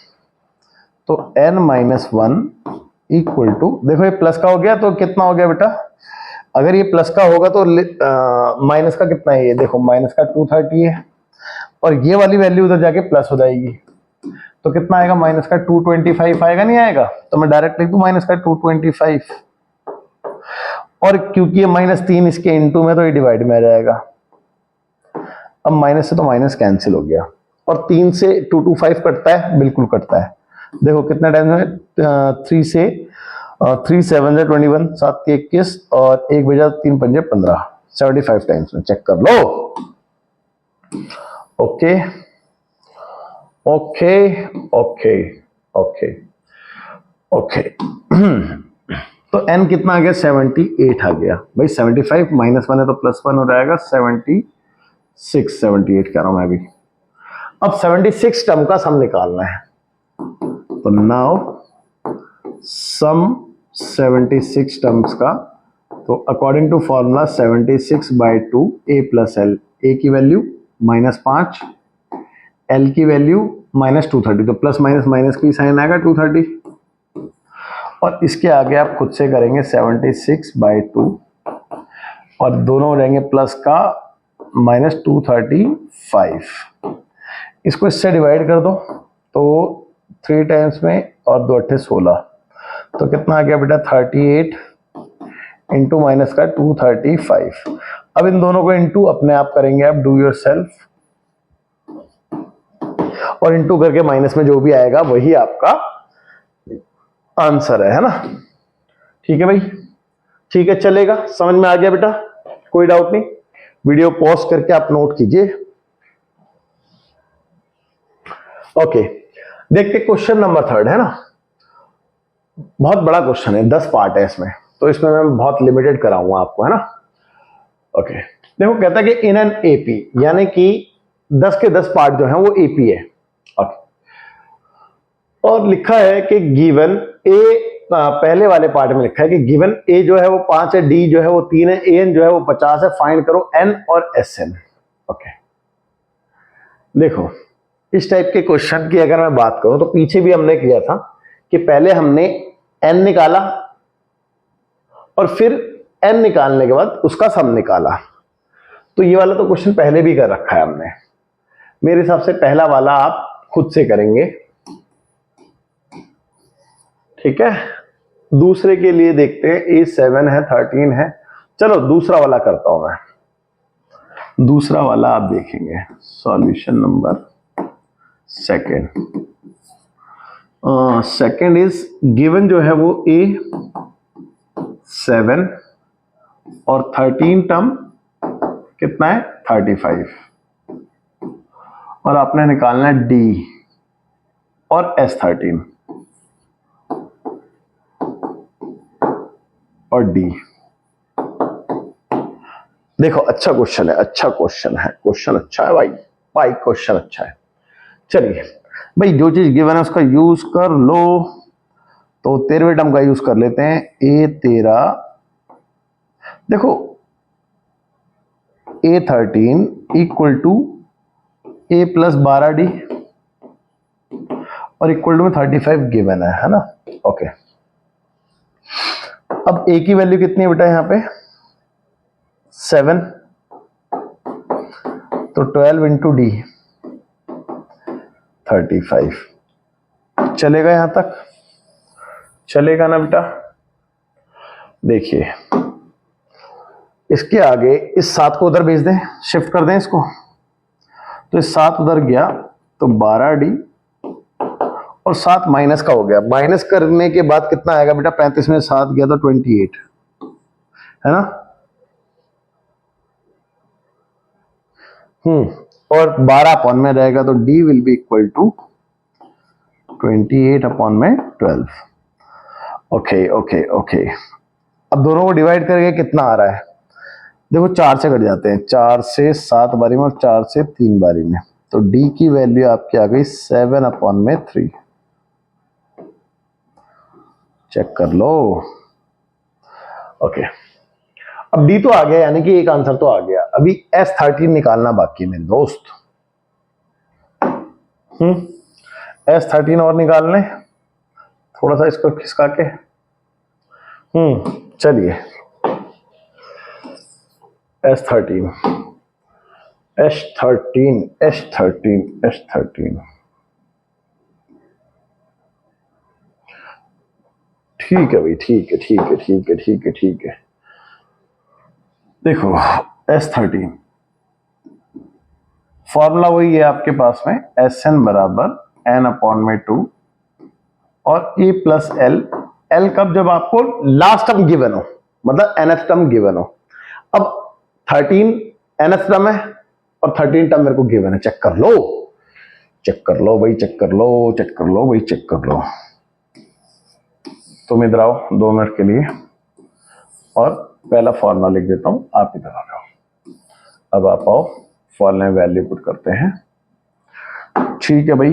तो n minus one equal to, देखो ये प्लस का हो गया तो कितना हो गया बेटा, अगर ये प्लस का होगा तो माइनस का कितना है, ये देखो माइनस का 230 है, और ये वाली वैल्यू उधर जाके प्लस हो जाएगी, तो कितना आएगा, माइनस का 225 आएगा, नहीं आएगा, तो मैं डायरेक्ट लिख दूं माइनस का 225, और क्योंकि ये -3 इसके इनटू में, तो ये डिवाइड में आ जाएगा। अब माइनस से तो माइनस कैंसिल हो गया, और 3 से 225 कटता है, बिल्कुल कटता है, देखो कितना टाइम है, 3 से 3 7 21, 7 के 21, और 1 बजा 3 पंजे 15, 75 टाइम्स में, चेक कर लो। Okay okay okay okay okay तो n कितना आ गया, 78 आ गया भाई, 75 -1 है तो +1 हो जाएगा, 76 78 कह रहा हूं मैं भी। अब 76 टर्म का सम निकालना है, तो नाउ सम 76 टर्म्स का, तो according to formula 76/2 a + l, a की वैल्यू -5, l की वैल्यू -230, तो प्लस माइनस माइनस की साइन आएगा 230, और इसके आगे आप खुद से करेंगे 76/2, और दोनों रहेंगे प्लस का -235, इसको इससे डिवाइड कर दो, तो 3 टाइम्स में, और 2 8 16, तो कितना आ गया बेटा, 38 इंटू माइनस का 235। अब इन दोनों को इंटू अपने आप करेंगे आप, डू योर सेल्फ, और इंटू करके माइनस में जो भी आएगा वही आपका आंसर है ना। ठीक है भाई, ठीक है, चलेगा, समझ में आ गया बेटा, कोई डाउट नहीं, वीडियो पॉज करके आप नोट कीजिए। ओके, देखते क्वेश्चन नंबर 3 है ना, बहुत बड़ा क्वेश्चन है, 10 पार्ट है इसमें, तो इसमें मैं बहुत लिमिटेड कराऊंगा आपको, है ना। ओके, देखो कहता है कि इन एन एपी, यानी कि 10 के 10 पार्ट जो हैं वो एपी है। ओके, और लिखा है कि गिवन ए, पहले वाले पार्ट में लिखा है कि गिवन ए जो है वो 5 है, डी जो है वो 3 है, ए एन जो है वो 50 है, फाइंड करो एन और एस एन। ओके, देखो इस टाइप के क्वेश्चन की अगर मैं बात करूं तो पीछे भी हमने किया था कि पहले हमने एन निकाला, और फिर एन निकालने के बाद उसका सम निकाला, तो ये वाला तो क्वेश्चन पहले भी कर रखा है हमने, मेरे हिसाब से पहला वाला आप खुद से करेंगे, ठीक है। दूसरे के लिए देखते हैं, ए 7 है, 13 है, चलो दूसरा वाला करता हूं मैं, दूसरा वाला आप देखेंगे, solution number second is given जो है वो ए 7 और 13 टर्म कितना है, 35, और आपने निकालना है डी और S13 और डी। देखो अच्छा क्वेश्चन है, अच्छा क्वेश्चन है, क्वेश्चन अच्छा है भाई, भाई क्वेश्चन अच्छा है। चलिए भाई, जो चीज गिवन है उसका यूज कर लो, तो 13वें टर्म का यूज कर लेते हैं, ए 13, देखो A13 equal to A + 12D, और इक्वल टू में 35 गिवन है ना। ओके, अब A की वैल्यू कितनी है बेटा, यहाँ पे 7, तो 12 इंटू डी 35, चलेगा यहां तक, चलेगा ना बेटा। देखिए इसके आगे इस 7 को उधर भेज दें, शिफ्ट कर दें इसको, तो इस 7 उधर गया तो 12D, और 7 माइनस का हो गया, माइनस करने के बाद कितना आएगा बेटा, 35 में 7 गया तो 28, है ना। और 12 अपॉन में रहेगा, तो D will be equal to 28/12। Okay okay okay. अब दोनों को डिवाइड करके कितना आ रहा है? देखो 4 से कट जाते हैं, 4 से 7 बारी में और 4 से 3 बारी में, तो डी की वैल्यू आपकी आ गई 7/3। चेक कर लो। ओके, अब डी तो आ गया, यानी कि एक आंसर तो आ गया। अभी S13 निकालना बाकी है मेरे दोस्त। S13 और निकाल लें, थोड़ा सा इसको खिसका के। चलिए S13 S13 S13 S13, ठीक है भाई, ठीक है ठीक है ठीक है ठीक है ठीक है। देखो S13 फॉर्मूला वही है आपके पास में, Sn बराबर n/2 और E प्लस L। L कब? जब आपको लास्ट टर्म गिवन हो, मतलब nth टर्म गिवन हो। अब 13 nth टर्म है और 13 टर्म मेरे को गिवन है। चेक कर लो, चेक कर लो भाई, चेक कर लो, चेक कर लो भाई, चेक कर लो। तुम इधर आओ 2 मिनट के लिए और पहला फॉर्मूला लिख देता हूं, आप इधर आ जाओ। अब आप आओ, फॉर्मूले में वैल्यू पुट करते हैं। ठीक है भाई,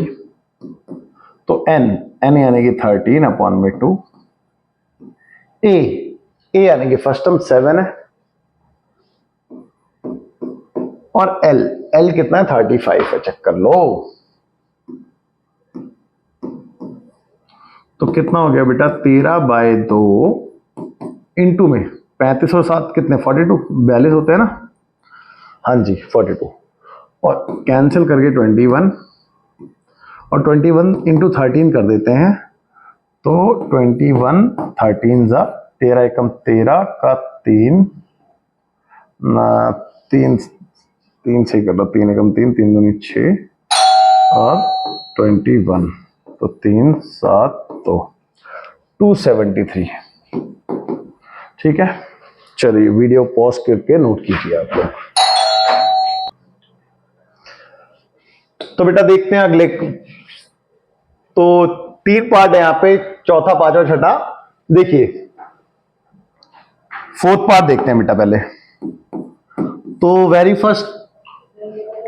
तो n यानी कि 13/2, a यानी कि फर्स्ट टर्म 7 है और l कितना है? 35 है। चेक कर लो, तो कितना हो गया बेटा? 13/2 इंटू में 35 और 7 कितने? 42, 42 होते हैं ना। हाँ जी 42, और कैंसिल करके 21, और 21 इंटू 13 कर देते हैं, तो 21 13 जा 13 एकम 13 का 3 ना 3 से कर लो, 3 एकम 3, 3 दूनी 6 और 21, तो 3 7 तो 273। ठीक है, चलिए वीडियो पॉज करके नोट कीजिए आप लोग। तो बेटा देखते हैं अगले, तो 3 पार्ट है यहाँ पे, चौथा, पांचवा, छठा। देखिए 4th पार्ट देखते हैं बेटा पहले। तो वेरी फर्स्ट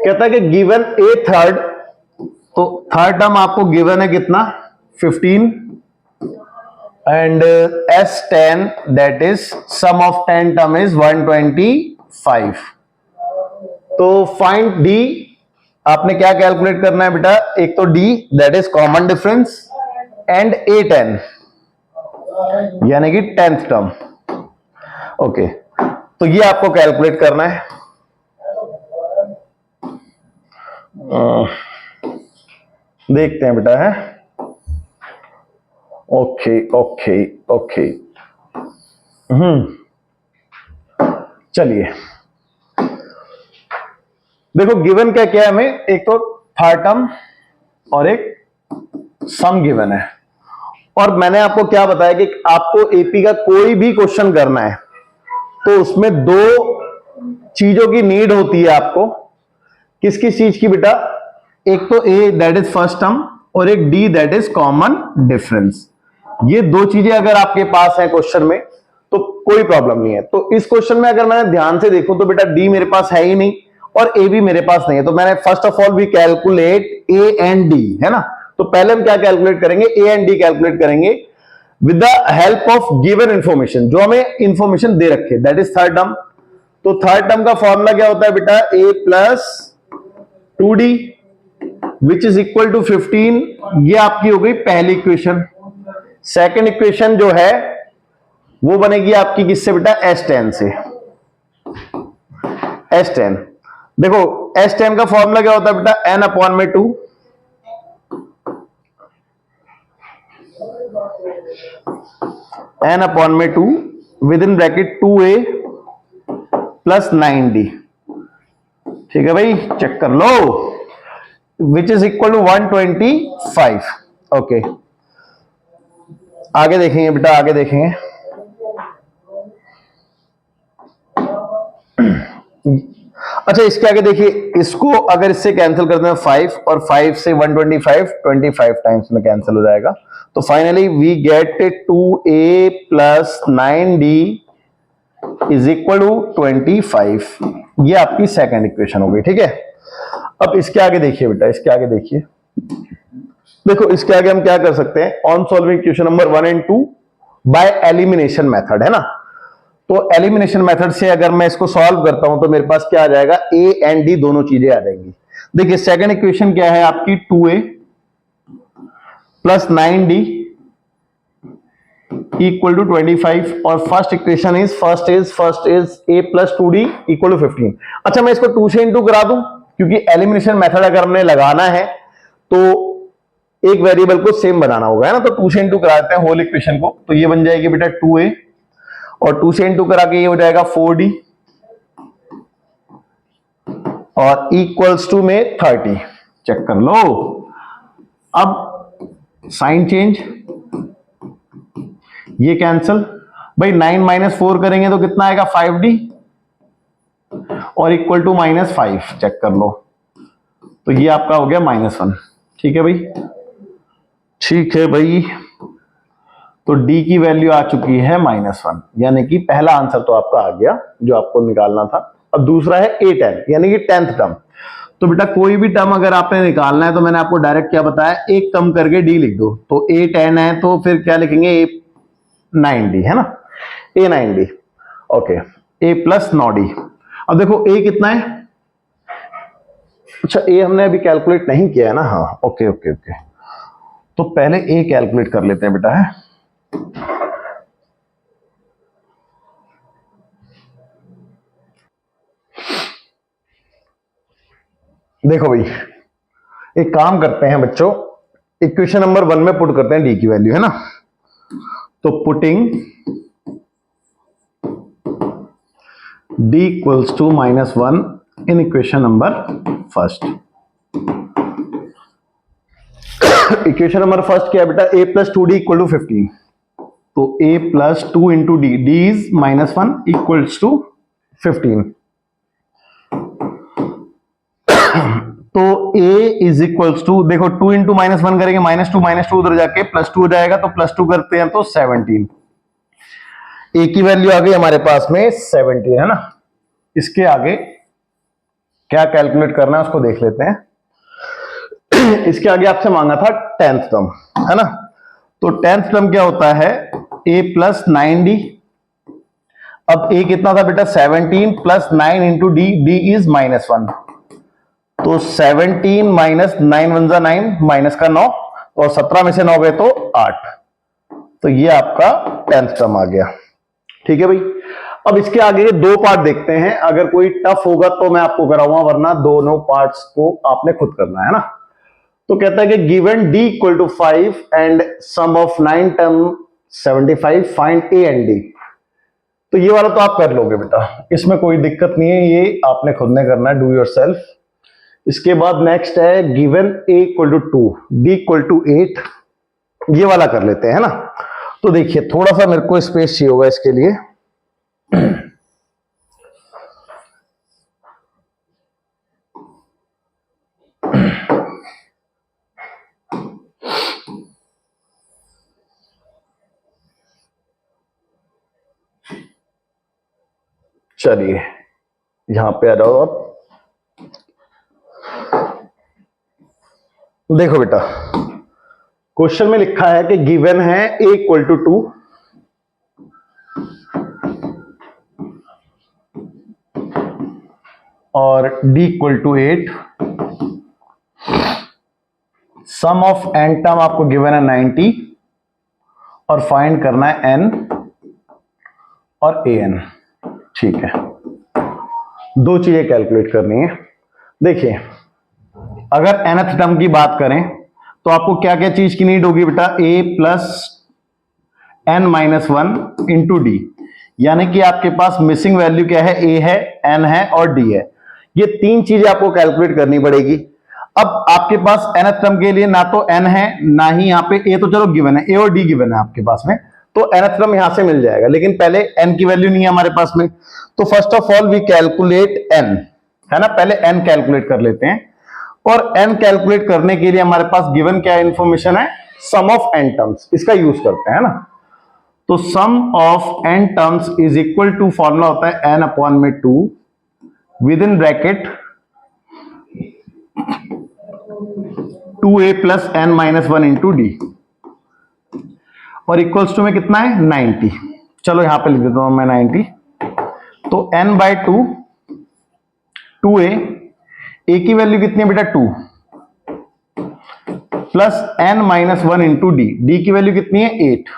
कहता है कि गिवन ए थर्ड, तो थर्ड टर्म आपको गिवन है कितना? 15 and S10 that is sum of 10 term is 125। तो फाइंड डी। आपने क्या कैलकुलेट करना है बेटा? एक तो D that is common difference and A10 यानी कि 10th टर्म। ओके, तो ये आपको कैलकुलेट करना है। देखते हैं बेटा, है ओके ओके ओके। चलिए देखो गिवन क्या क्या है हमें, एक तो थर्ड टर्म और एक सम गिवन है। और मैंने आपको क्या बताया कि आपको एपी का कोई भी क्वेश्चन करना है तो उसमें 2 चीजों की नीड होती है आपको। किस किस चीज की बेटा? एक तो ए दैट इज फर्स्ट टर्म और एक D that is common difference. ये 2 चीजें अगर आपके पास है क्वेश्चन में तो कोई प्रॉब्लम नहीं है। तो इस क्वेश्चन में अगर मैंने ध्यान से देखूं तो बेटा डी मेरे पास है ही नहीं और ए भी मेरे पास नहीं है। तो मैंने first of all we calculate a and d, है ना। तो पहले हम क्या कैलकुलेट करेंगे? ए एंड डी कैलकुलेट करेंगे with the help of given information, जो हमें इंफॉर्मेशन दे रखे, दैट इज थर्ड टर्म। तो थर्ड टर्म का फॉर्मूला क्या होता है बेटा? A plus 2d which is equal to 15। ये आपकी हो गई पहली इक्वेशन। सेकेंड इक्वेशन जो है वो बनेगी आपकी किससे बेटा? S10 से। S10 देखो, S10 का फॉर्मूला क्या होता है बेटा? n/2 n/2 with in bracket 2a plus 9d। ठीक है भाई, चेक कर लो, which is equal to 125। Okay, आगे देखेंगे बेटा, आगे देखेंगे। अच्छा इसके आगे देखिए, इसको अगर इससे कैंसिल करते हैं 5 और 5 से 125, 25 टाइम्स में कैंसिल हो जाएगा, तो finally we get 2a plus 9d is equal to 25। ये आपकी सेकंड इक्वेशन हो गई, ठीक है। अब इसके आगे देखिए बेटा, इसके आगे देखिए, देखो इसके आगे हम क्या कर सकते हैं, on solving equation number 1 and 2 by elimination method, है ना। तो एलिमिनेशन मेथड से अगर मैं इसको सॉल्व करता हूं तो मेरे पास क्या आ जाएगा, a एंड d दोनों चीजें आ जाएंगी। देखिए सेकंड इक्वेशन क्या है आपकी, 2a plus 9d equal to 25, और first equation is first is a plus 2d equal to 15। अच्छा मैं इसको 2 से इंटू करा दूं, क्योंकि एलिमिनेशन मेथड अगर हमने लगाना है तो एक वेरिएबल को सेम बनाना होगा, है ना। तो 2 से इंटू करा देते हैं होल इक्वेशन को, तो ये बन जाएगी बेटा 2a, और 2 से इंटू करा के ये हो जाएगा 4d, और इक्वल्स टू में 30। चेक कर लो, अब साइन चेंज, ये कैंसल भाई, 9 माइनस 4 करेंगे तो कितना आएगा 5d, और इक्वल टू -5। चेक कर लो, तो ये आपका हो गया -1। ठीक है भाई, ठीक है भाई, तो d की वैल्यू आ चुकी है -1, यानी कि पहला आंसर तो आपका आ गया जो आपको निकालना था। अब दूसरा है a10, यानी कि 10th टर्म। तो बेटा कोई भी टर्म अगर आपने निकालना है तो मैंने आपको डायरेक्ट क्या बताया, एक कम करके d लिख दो। तो a10 है तो फिर क्या लिखेंगे, a9d, है ना, a9d, okay, a plus 9d। अब देखो a कितना है, अच्छा a हमने अभी कैलकुलेट नहीं किया है ना, हाँ ओके ओके ओके, तो पहले a कैलकुलेट कर लेते हैं बेटा, है। देखो भाई, एक काम करते हैं बच्चों, इक्वेशन नंबर 1 में पुट करते हैं d की वैल्यू, है ना। तो putting d equals to -1 in equation number first. Equation number first क्या है बेटा, a plus 2d equal to 15। तो a plus 2 into d, d is -1 equals to 15। तो a इज इक्वल्स टू, देखो 2 इंटू -1 करेंगे, -2 उधर जाके +2 हो जाएगा, तो +2 करते हैं तो 17। a की वैल्यू आ गई हमारे पास में 17, है ना। इसके आगे क्या कैलकुलेट करना है उसको देख लेते हैं। इसके आगे आपसे मांगा था 10th टर्म, है ना। तो 10th टर्म क्या होता है, a प्लस 9d। अब a कितना था बेटा, 17 plus 9 into d, d is -1। तो 17 माइनस 9 वन जा 9, माइनस का 9, और 17 में से 9 गए तो 8। तो ये आपका 10th टर्म आ गया, ठीक है भाई। अब इसके आगे दो पार्ट देखते हैं, अगर कोई टफ होगा तो मैं आपको कराऊंगा, वरना दोनों पार्ट्स को आपने खुद करना है ना। तो कहता है कि given d equal to 5 and sum of 9 term 75, find a and d। तो ये वाला तो आप कर लोगे बेटा, इसमें कोई दिक्कत नहीं है, ये आपने खुद ने करना है, डू योरसेल्फ। इसके बाद नेक्स्ट है given a equal to 2, d equal to 8, ये वाला कर लेते हैं ना। तो देखिए थोड़ा सा मेरे को स्पेस चाहिए होगा इसके लिए। चलिए यहां पे आ जाओ आप। देखो बेटा, क्वेश्चन में लिखा है कि गिवन है a इक्वल टू 2, और d equal to 8, sum of n term आपको गिवन है 90, और फाइंड करना है n और an। ठीक है, दो चीजें कैलकुलेट करनी है। देखिए अगर nth टर्म की बात करें तो आपको क्या क्या चीज की नीड होगी बेटा, a plus n minus 1 into d, यानी कि आपके पास मिसिंग वैल्यू क्या है, a है, n है और d है। ये तीन चीजें आपको कैलकुलेट करनी पड़ेगी। अब आपके पास nth टर्म के लिए ना तो n है ना ही यहाँ पे a, तो चलो गिवन है, a और d गिवन है आपके पास में, तो nth टर्म यहां से मिल जाएगा, लेकिन पहले n की वैल्यू नहीं है हमारे पास में। तो first of all we calculate n, है ना। पहले n कैलकुलेट कर लेते हैं, और n कैलकुलेट करने के लिए हमारे पास गिवन क्या इंफॉर्मेशन है, सम ऑफ n टर्म्स, इसका यूज करते हैं ना। तो sum of n terms is equal to, formula होता है n अपॉन में 2 with in bracket 2a plus n minus 1 into d, और इक्वल्स टू में कितना है 90। चलो यहां पे लिख देता हूं मैं 90। तो n बाय 2 2a, a की वैल्यू कितनी है बेटा 2, plus n minus 1 into d, d की वैल्यू कितनी है 8।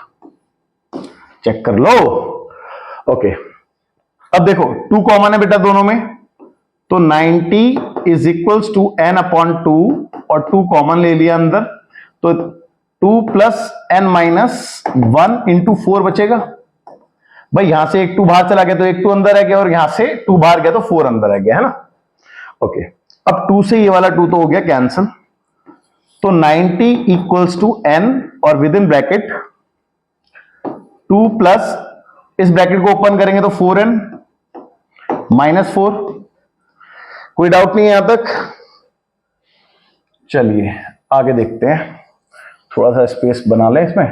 चेक कर लो। ओके, अब देखो 2 कॉमन है बेटा दोनों में, तो 90 is equals to n upon 2, और 2 कॉमन ले लिया अंदर, तो 2 प्लस n माइनस 1 इंटू 4 बचेगा। भाई यहां से एक 2 बाहर चला गया तो एक 2 अंदर आ गया, और यहां से 2 बाहर गया तो 4 अंदर आ गया, है ना। ओके, अब 2 से ये वाला 2 तो हो गया कैंसिल, तो 90 इक्वल्स टू n, और विद इन ब्रैकेट 2 प्लस, इस ब्रैकेट को ओपन करेंगे तो 4n माइनस 4। कोई डाउट नहीं है यहां तक? चलिए आगे देखते हैं, थोड़ा सा स्पेस बना लें इसमें।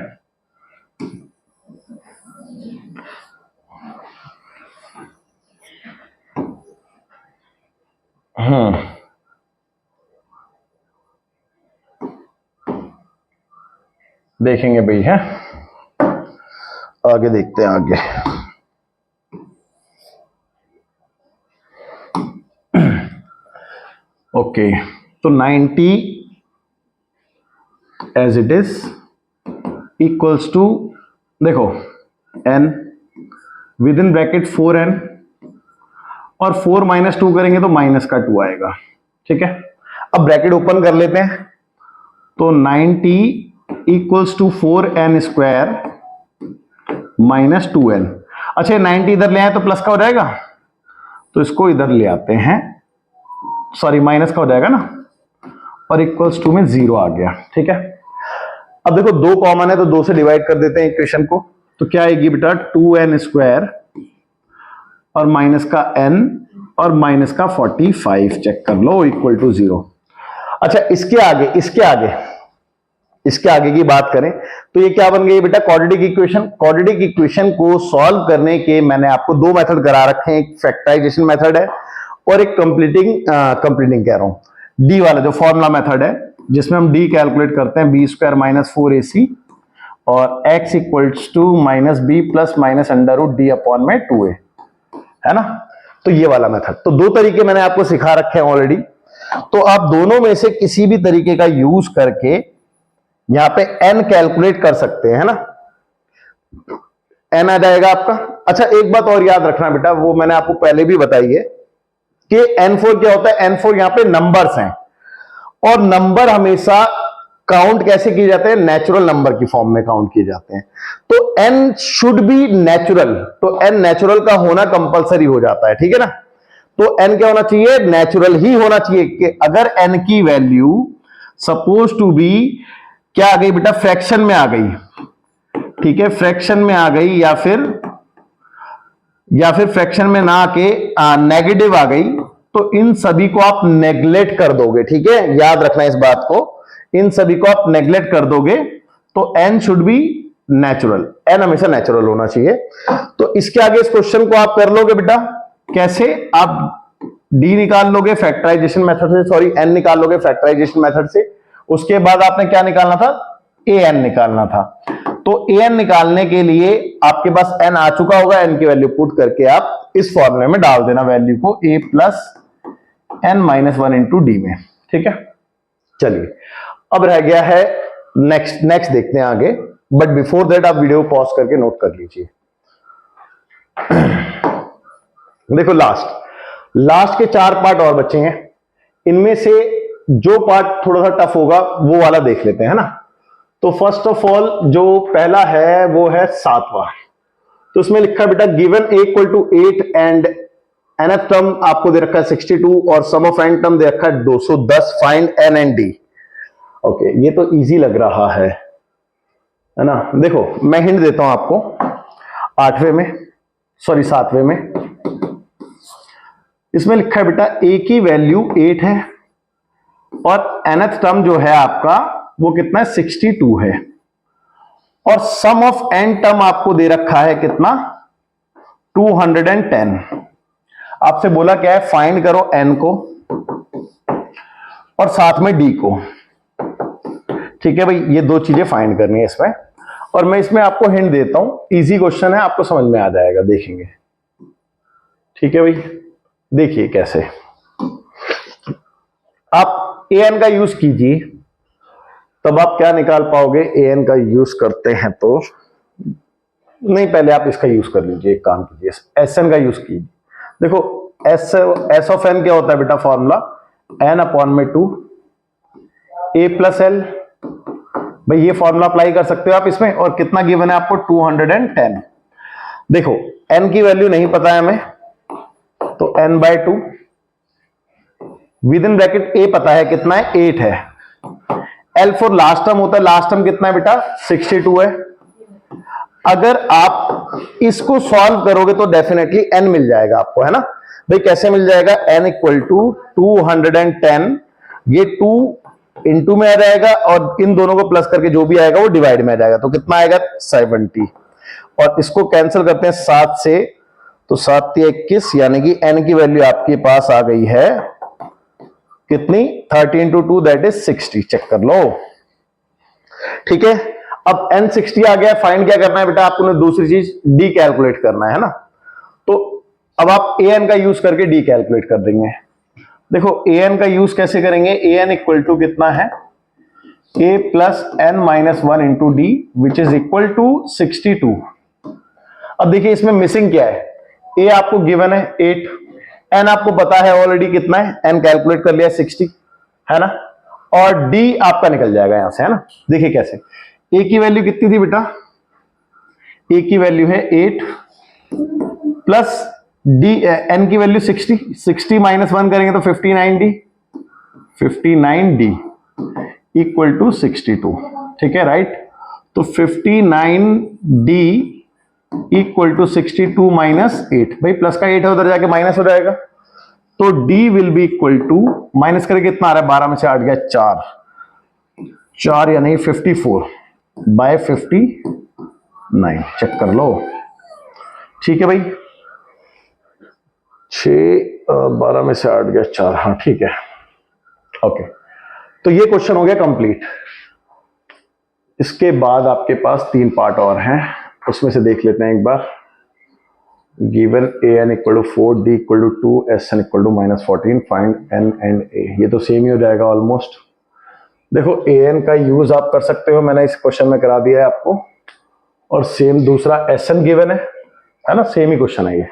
देखेंगे भाई, है आगे देखते हैं आगे। ओके, तो 90 as it is equals to, देखो n with in bracket 4n, और 4 माइनस 2 करेंगे तो माइनस का 2 आएगा, ठीक है। अब ब्रैकेट ओपन कर लेते हैं, तो 90 equals to 4n square minus 2n। अच्छा 90 इधर ले आए तो प्लस का हो जाएगा, तो इसको इधर ले आते हैं, सॉरी माइनस का हो जाएगा ना, और इक्वल्स टू में 0 आ गया, ठीक है। अब देखो 2 कॉमन है तो 2 से डिवाइड कर देते हैं इक्वेशन को, तो क्या आएगी बेटा 2n स्क्वायर और माइनस का n और माइनस का 45, चेक कर लो, इक्वल टू 0। अच्छा इसके आगे की बात करें तो ये क्या बन गई बेटा, क्वाड्रेटिक इक्वेशन। क्वाड्रेटिक इक्वेशन को सॉल्व करने के मैंने आपको 2 मेथड करा रखे हैं, एक फैक्टराइजेशन मेथड है और एक कंप्लीटिंग कह रहा हूं डी वाला जो फॉर्मूला मेथड है, जिसमें हम डी कैलकुलेट करते हैं बी स्क्वायर माइनस 4ac और x equals to minus b plus minus under root d upon में 2a, है ना। तो ये वाला मेथड, तो 2 तरीके मैंने आपको सिखा रखे हैं ऑलरेडी, तो आप दोनों में से किसी भी तरीके का यूज करके यहां पे n कैलकुलेट कर सकते हैं, है ना। n आ जाएगा आपका। अच्छा एक बात और याद रखना बेटा, वो मैंने आपको पहले भी बताई है कि n4 क्या होता है, n4 यहां पे नंबर्स हैं, और नंबर हमेशा काउंट कैसे किए जाते हैं, नेचुरल नंबर की फॉर्म में काउंट किए जाते हैं। तो n शुड बी नेचुरल, तो n नेचुरल का होना कंपलसरी हो जाता है, ठीक है ना। तो n क्या होना चाहिए, नेचुरल ही होना चाहिए। कि अगर n की वैल्यू सपोज टू बी क्या आ गई बेटा, फ्रैक्शन में आ गई, ठीक है, फ्रैक्शन में आ गई, या फिर फ्रैक्शन में ना आके नेगेटिव आ गई, तो इन सभी को आप नेग्लेक्ट कर दोगे, ठीक है, याद रखना इस बात को, इन सभी को आप नेग्लेक्ट कर दोगे। तो n should be natural, n हमेशा नेचुरल होना चाहिए। तो इसके आगे इस क्वेश्चन को आप कर लोगे बेटा कैसे, आप d निकाल लोगे फैक्टराइजेशन मेथड से, सॉरी n निकाल लोगे फैक्टराइजेशन मेथड से, उसके बाद आपने क्या निकालना था, an निकालना था। तो an निकालने के लिए आपके पास n आ चुका होगा, n की वैल्यू पुट करके आप इस फॉर्मूले में डाल देना वैल्यू को, a plus n minus 1 into D में, ठीक है। चलिए अब रह गया है नेक्स्ट देखते हैं आगे, बट बिफोर दैट आप वीडियो पॉज करके नोट कर लीजिए। देखो लास्ट के 4 पार्ट और बचे हैं, इनमें से जो पार्ट थोड़ा सा टफ होगा वो वाला देख लेते हैं, है ना। तो फर्स्ट ऑफ ऑल जो पहला है वो है 7वां, तो उसमें लिखा है बेटा given a equal to 8 and nth term आपको दे रखा है 62 और सम ऑफ n टर्म दे रखा है 210, find n and d। Okay ये तो इजी लग रहा है ना। देखो मैं हिंट देता हूं आपको, 7वें में इसमें लिखा है बेटा a की वैल्यू 8 है और nth टर्म जो है आपका वो कितना है 62 है और सम ऑफ n टर्म आपको दे रखा है कितना 210। आपसे बोला क्या है फाइंड करो n को और साथ में d को। ठीक है भाई, ये दो चीजें फाइंड करनी है इसमें और मैं इसमें आपको हिंट देता हूं, इजी क्वेश्चन है, आपको समझ में आ जाएगा, देखेंगे। ठीक है भाई, देखिए कैसे आप an का यूज कीजिए तब आप क्या निकाल पाओगे। an का यूज करते हैं तो नहीं, पहले आप इसका यूज कर लीजिए, एक काम कीजिए sn का यूज कीजिए। देखो s ऑफ n क्या होता है बेटा, formula n/2 a plus L. भाई ये फॉर्मूला अप्लाई कर सकते हो आप इसमें और कितना गिवन है आपको 210। देखो n की वैल्यू नहीं पता है हमें तो n/2 with in bracket a पता है कितना है 8 है। L फॉर लास्ट टर्म होता है, लास्ट टर्म कितना है बेटा 62 है। अगर आप इसको सॉल्व करोगे तो डेफिनेटली n मिल जाएगा आपको, है ना भाई। कैसे मिल जाएगा, n इक्वल टू 210, ये 2 इंटू में आ जाएगा और इन दोनों को प्लस करके जो भी आएगा वो डिवाइड में आ जाएगा, तो कितना आएगा 70 और इसको कैंसिल करते हैं 7 से तो 7 × 21 यानी कि n की वैल्यू आपके पास आ गई है कितनी 30 × 2 दैट इज 60। चेक कर लो। ठीक है, अब n 60 आ गया, फाइंड क्या करना है बेटा आपको, दूसरी चीज d कैलकुलेट करना है ना। तो अब आप an का यूज करके d कैलकुलेट कर देंगे। देखो an का यूज कैसे करेंगे, an इक्वल टू कितना है a plus n minus 1 into d which is equal to 62। अब देखिए इसमें मिसिंग क्या है, a आपको गिवन है 8, n आपको पता है ऑलरेडी कितना है, n कैलकुलेट कर लिया 60 है ना, और d आपका निकल जाएगा यहां से, है ना। देखिए कैसे, a की वैल्यू कितनी थी बेटा, a की वैल्यू है 8 प्लस d n की वैल्यू 60 माइनस 1 करेंगे तो 59d इक्वल टू 62। ठीक है राइट, तो 59d इक्वल टू 62 माइनस 8, भाई प्लस का 8 है उधर जाके माइनस हो जाएगा, तो d will be equal to minus करके कितना आ रहा है 12 में से 8 गया 4 यानी 54 बाय 59। चेक कर लो। ठीक है भाई, 12 में से 8 गया 4, हाँ ठीक है ओके। तो ये क्वेश्चन हो गया कंप्लीट। इसके बाद आपके पास 3 पार्ट और हैं, उसमें से देख लेते हैं एक बार। Given an equal to 4 d equal to 2 sn equal to -14 find n and a। ये तो सेम ही हो जाएगा ऑलमोस्ट। देखो an का यूज आप कर सकते हो, मैंने इस क्वेश्चन में करा दिया है आपको, और सेम दूसरा sn गिवन है ना, सेम ही क्वेश्चन है ये।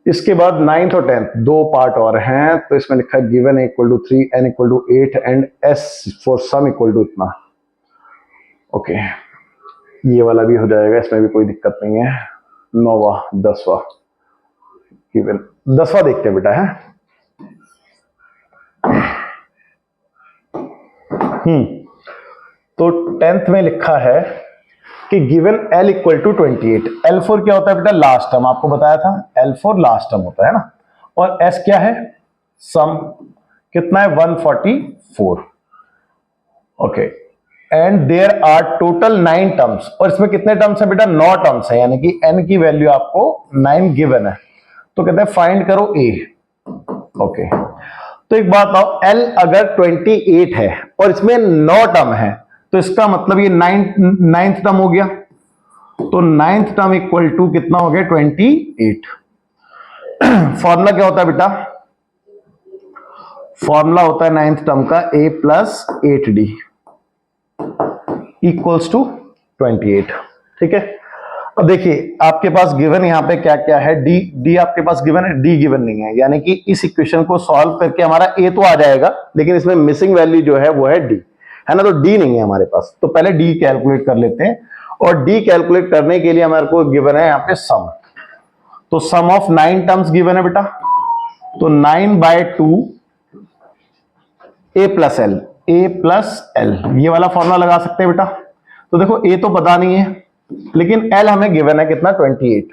इसके बाद 9th और 10th 2 पार्ट और हैं, तो इसमें लिखा है given equal to 3 n equal to 8 and s for sum equal to इतना। ओके, ये वाला भी हो जाएगा, इसमें भी कोई दिक्कत नहीं है। 9वां 10वां गिवन, 10वां देखते हैं बेटा है। तो 10th में लिखा है कि given L equal to 28। L for क्या होता है बेटा, लास्ट टर्म, आपको बताया था L फोर लास्ट टर्म होता है ना, और S क्या है सम, कितना है 144। Okay, and there are total 9 terms, और इसमें कितने टर्म्स है बेटा 9 टर्म्स है, यानी कि n की वैल्यू आपको 9 गिवन है। तो कहते हैं फाइंड करो a। ओके, तो एक बात आओ, L अगर 28 है और इसमें 9 टर्म है तो इसका मतलब ये 9th टर्म हो गया, तो 9th टर्म इक्वल टू कितना हो गया 28। फॉर्मूला क्या होता है बेटा, फॉर्मूला होता है 9th टर्म का a plus 8d equals to 28। ठीक है, अब देखिए आपके पास गिवन यहां पे क्या क्या है, d आपके पास गिवन है, d गिवन नहीं है, यानी कि इस इक्वेशन को सॉल्व करके हमारा a तो आ जाएगा, लेकिन इसमें मिसिंग वैल्यू जो है वो है d, है ना, तो d नहीं है हमारे पास। तो पहले d कैलकुलेट कर लेते हैं, और d कैलकुलेट करने के लिए हमारे को गिवन है यहाँ पे सम, तो सम ऑफ 9 टर्म्स गिवन है बेटा, तो 9/2 a प्लस एल, ये वाला फॉर्मूला लगा सकते हैं बेटा। तो देखो a तो पता नहीं है, लेकिन l हमें गिवन है कितना 28।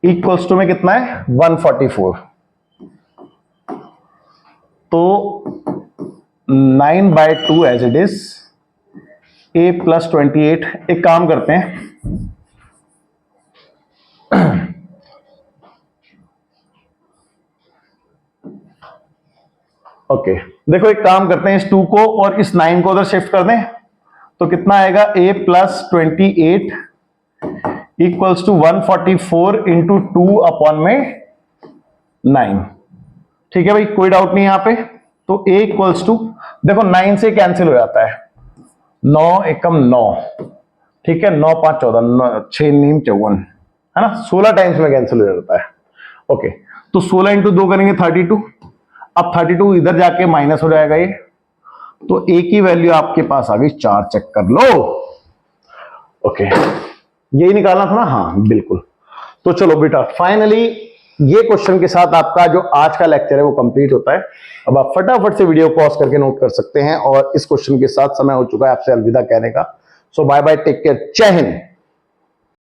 इक्वल्स टू में कितना है 144, तो 9/2 एज इट इज, a + 28। एक काम करते हैं, ओके देखो एक काम करते हैं, इस 2 को और इस 9 को उधर शिफ्ट कर दें, तो कितना आएगा a + 28 equals to 144 into 2 upon में 9। ठीक है भाई, कोई डाउट नहीं यहां पे। तो a इक्वल्स टू, देखो 9 से कैंसिल हो जाता है, 9 एकम 9, ठीक है, 9 5 14, 6 नीम 54, है ना, 16 टाइम्स में कैंसिल हो जाता है। ओके, तो 16 इंटू 2 करेंगे 32, अब 32 इधर जाके माइनस हो जाएगा ये, तो a की वैल्यू आपके पास आ गई 4, चेक कर लो। ओके, यही निकालना था ना, हाँ बिल्कुल। तो चलो बेटा, फाइनली ये क्वेश्चन के साथ आपका जो आज का लेक्चर है वो कंप्लीट होता है। अब आप फटाफट से वीडियो पॉज करके नोट कर सकते हैं, और इस क्वेश्चन के साथ समय हो चुका है आपसे अलविदा कहने का। सो बाय बाय, टेक केयर, जय हिंद।